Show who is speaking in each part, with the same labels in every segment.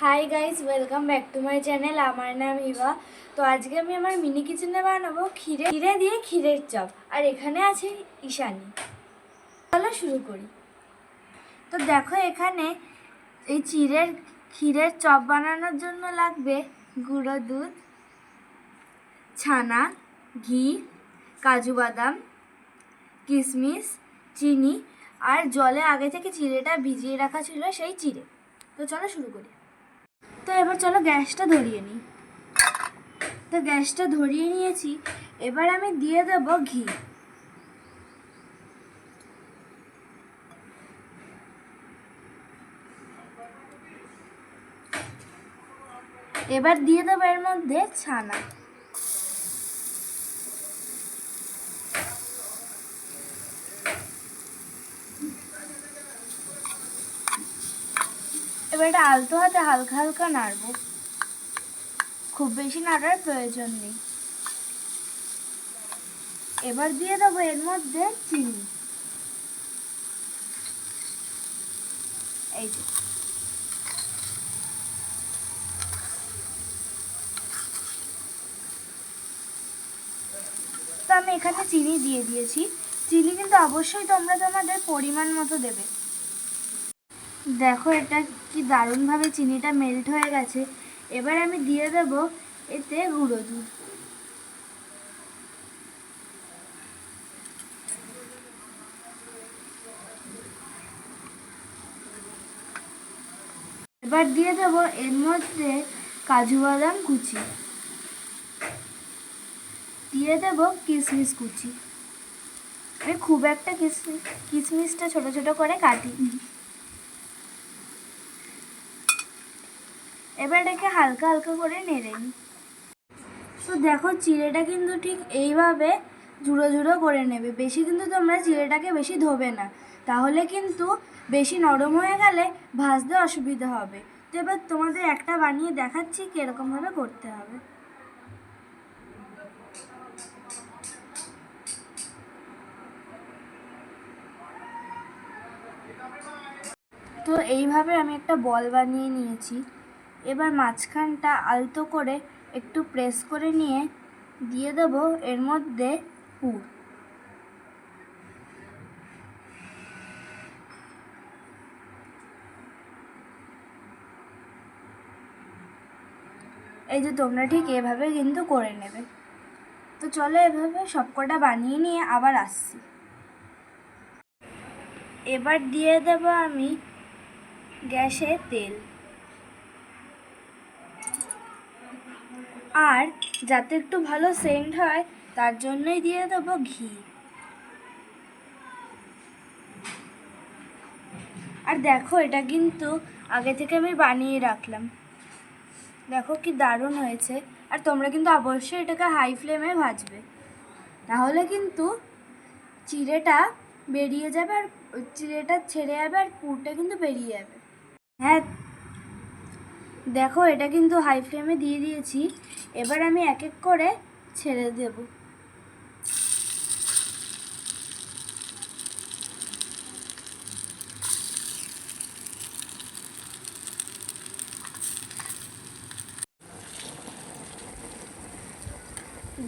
Speaker 1: Hi guys, welcome back to my channel. আমার নাম ইভা। তো আজকে আমি আমার মিনি কিচেনে বানাবো ক্ষীরে দিয়ে ক্ষীরের চপ। আর এখানে আছে ঈশানী। চলো শুরু করি। তো দেখো, এখানে এই ক্ষীরের চপ বানানোর জন্য লাগবে গুঁড়ো দুধ, ছানা, ঘি, কাজু বাদাম, কিশমিশ, চিনি আর জলে আগে থেকে চিড়েটা ভিজিয়ে রাখা ছিল সেই চিড়ে। তো চলো শুরু করি। তো এবার চলো গ্যাসটা ধরিয়ে নিই। তো গ্যাসটা ধরিয়ে নিয়েছি। এবার আমি দিয়ে দেব ঘি। এবার দিয়ে দেবো এর মধ্যে ছানা। এবার এটা আলতো হাতে হালকা হালকা নাড়বো, খুব বেশি নাড়ার প্রয়োজন নেই। এবার দিয়ে দেবো এর মধ্যে চিনি। এই যে, তো আমি এখানে চিনি দিয়ে দিয়েছি। চিনি কিন্তু অবশ্যই তোমরা তোমাদের পরিমাণ মতো দেবে। দেখো, এটা কি দারুণভাবে চিনিটা মেল্ট হয়ে গেছে। এবার আমি দিয়ে দেব এতে গুঁড়ো দুধ। এবার দিয়ে দেব এর মধ্যে কাজু বাদাম কুচি, দিয়ে দেব কিশমিশ কুচি। আমি খুব একটা কিশমিশটা ছোট ছোট করে কাটি। এবার এটাকে হালকা হালকা করে নেড়ে নিই। তো দেখো, চিড়েটা কিন্তু ঠিক এইভাবে জুড়ো জুড়ো করে নেবে। বেশি কিন্তু তোমরা চিড়েটাকে বেশি ধোবে না, তাহলে কিন্তু বেশি নরম হয়ে গেলে ভাজতে অসুবিধা হবে। তো এবার তোমাদের একটা বানিয়ে দেখাচ্ছি কীরকমভাবে করতে হবে। তো এইভাবে আমি একটা বল বানিয়ে নিয়েছি। এবার মাঝখানটা আলতো করে একটু প্রেস করে নিয়ে দিয়ে দেব এর মধ্যে পুর। এই যে, তোমরা ঠিক এভাবে কিন্তু করে নেবে। তো চলো এভাবে সবকটা বানিয়ে নিয়ে আবার আসছি। এবার দিয়ে দেব আমি গ্যাসে তেল, আর যাতে একটু ভালো সেন্ট হয় তার জন্যই দিয়ে দেব ঘি। আর দেখো, এটা কিন্তু আগে থেকে আমি বানিয়ে রাখলাম। দেখো কি দারুণ হয়েছে। আর তোমরা কিন্তু অবশ্যই এটাকে হাই ফ্লেমে ভাজবে, তাহলে কিন্তু চিড়েটা বেরিয়ে যাবে, আর চিড়েটা ছেড়ে যাবে, আর পুরটা কিন্তু বেরিয়ে যাবে। হ্যাঁ, দেখো, এটা কিন্তু হাই ফ্লেমে দিয়ে দিয়েছি। এবার আমি এক এক করে ছেড়ে দেব।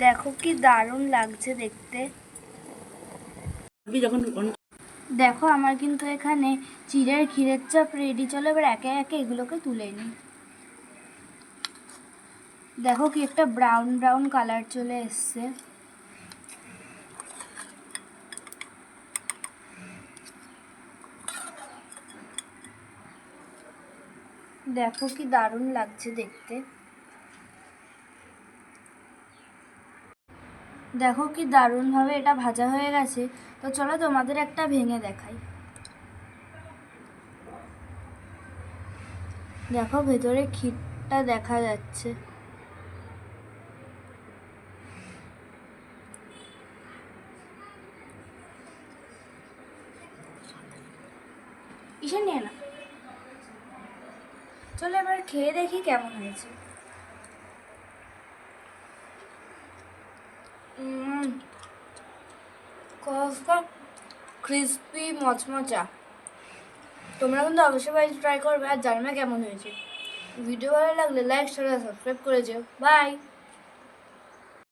Speaker 1: দেখো কি দারুণ লাগছে দেখতে। দেখো, আমার কিন্তু এখানে চিড়ের ক্ষীরের চপ রেডি। চলো এবার একে একে এগুলোকে তুলে নিই। দেখো কি একটা ব্রাউন ব্রাউন কালার চলে এসছে। দেখো কি দারুণ লাগছে দেখতে। দেখো কি দারুণভাবে এটা ভাজা হয়ে গেছে। তো চলো তোমাদের একটা ভেঙে দেখাই। দেখো, ভেতরে ক্ষীরটা দেখা যাচ্ছে। ইসে নিয়ে না। চলো এবার খেয়ে দেখি কেমন হয়েছে। কফটা ক্রিসপি মচমচা। তোমরা কিন্তু অবশ্যই ট্রাই করবে আর জানবে কেমন হয়েছে। ভিডিও ভালো লাগলে লাইক শেয়ার সাবস্ক্রাইব করে যেও। বাই।